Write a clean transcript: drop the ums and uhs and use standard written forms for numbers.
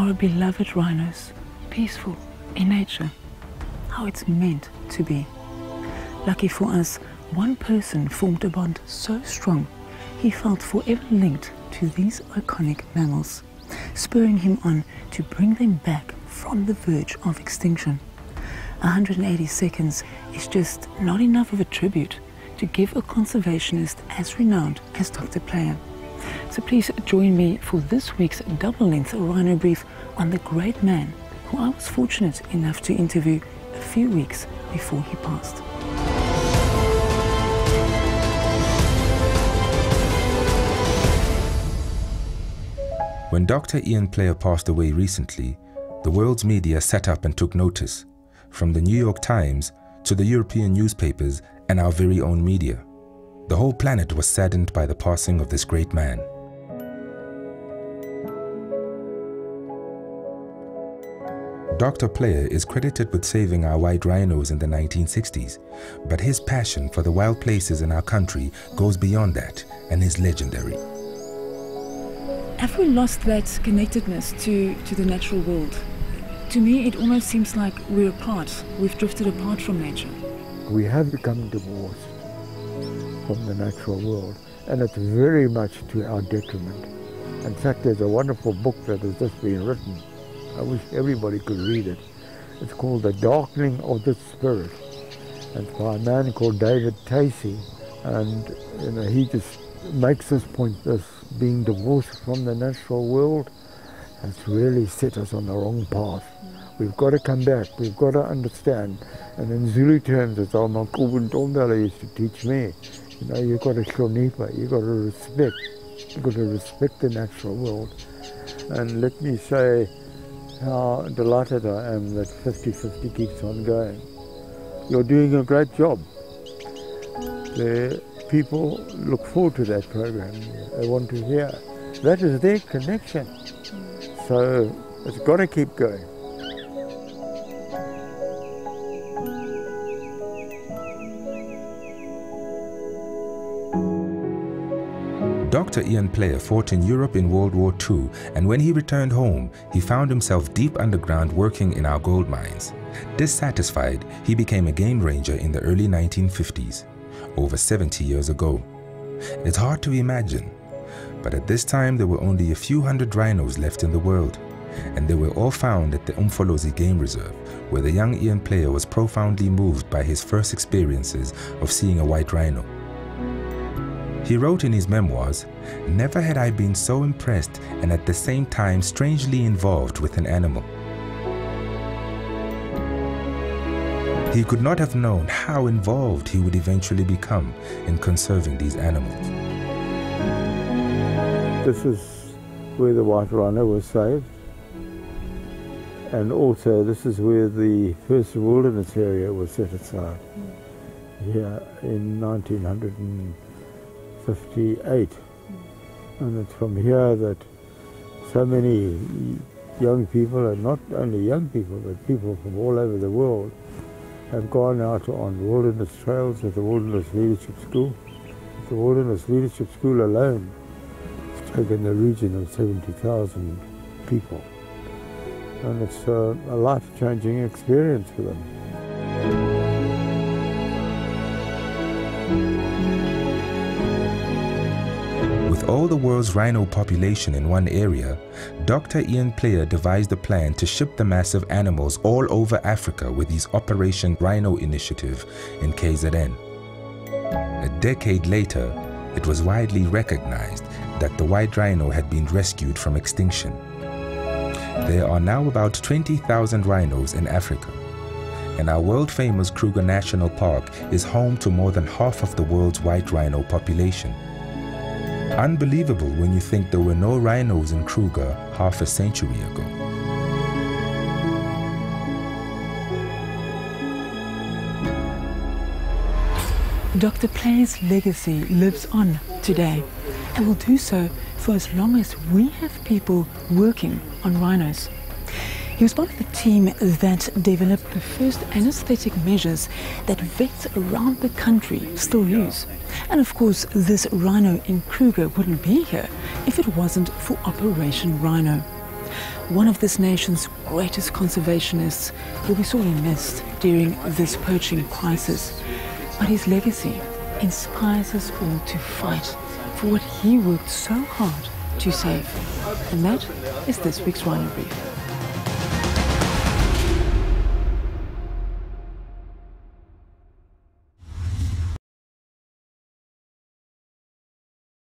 our beloved rhinos, peaceful in nature, how it's meant to be. Lucky for us, one person formed a bond so strong, he felt forever linked to these iconic mammals, spurring him on to bring them back from the verge of extinction. 180 seconds is just not enough of a tribute to give a conservationist as renowned as Dr. Player. So please join me for this week's double-length Rhino Brief on the great man who I was fortunate enough to interview a few weeks before he passed. When Dr. Ian Player passed away recently, the world's media sat up and took notice, from the New York Times to the European newspapers and our very own media. The whole planet was saddened by the passing of this great man. Dr. Player is credited with saving our white rhinos in the 1960s, but his passion for the wild places in our country goes beyond that and is legendary. Have we lost that connectedness to the natural world? To me, it almost seems like we're apart. We've drifted apart from nature. We have become divorced from the natural world, and it's very much to our detriment. In fact, there's a wonderful book that has just been written. I wish everybody could read it. It's called The Darkening of the Spirit. And it's by a man called David Tacey. And he just makes this point, this being divorced from the natural world has really set us on the wrong path. We've got to come back, we've got to understand. And in Zulu terms, as Alma Kubuntombela used to teach me, you've got to hlonipa, you've got to respect the natural world. And let me say how delighted I am that 50-50 keeps on going. You're doing a great job. The people look forward to that program. They want to hear. That is their connection. So it's got to keep going. Dr. Ian Player fought in Europe in World War II, and when he returned home, he found himself deep underground working in our gold mines. Dissatisfied, he became a game ranger in the early 1950s, over 70 years ago. It's hard to imagine, but at this time there were only a few hundred rhinos left in the world, and they were all found at the Umfolozi Game Reserve, where the young Ian Player was profoundly moved by his first experiences of seeing a white rhino. He wrote in his memoirs, "Never had I been so impressed and at the same time strangely involved with an animal." He could not have known how involved he would eventually become in conserving these animals. This is where the white rhino was saved, and also this is where the first wilderness area was set aside, here in 1958. And it's from here that so many young people, and not only young people, but people from all over the world, have gone out on wilderness trails with the Wilderness Leadership School. The Wilderness Leadership School alone has taken the region of 70,000 people. And it's a life-changing experience for them. With all the world's rhino population in one area, Dr. Ian Player devised a plan to ship the massive animals all over Africa with his Operation Rhino initiative in KZN. A decade later, it was widely recognized that the white rhino had been rescued from extinction. There are now about 20,000 rhinos in Africa, and our world-famous Kruger National Park is home to more than half of the world's white rhino population. Unbelievable when you think there were no rhinos in Kruger half a century ago. Dr. Player's legacy lives on today and will do so for as long as we have people working on rhinos. He was part of the team that developed the first anesthetic measures that vets around the country still use. And of course, this rhino in Kruger wouldn't be here if it wasn't for Operation Rhino. one of this nation's greatest conservationists, will be sorely missed during this poaching crisis. But his legacy inspires us all to fight for what he worked so hard to save. And that is this week's Rhino Brief.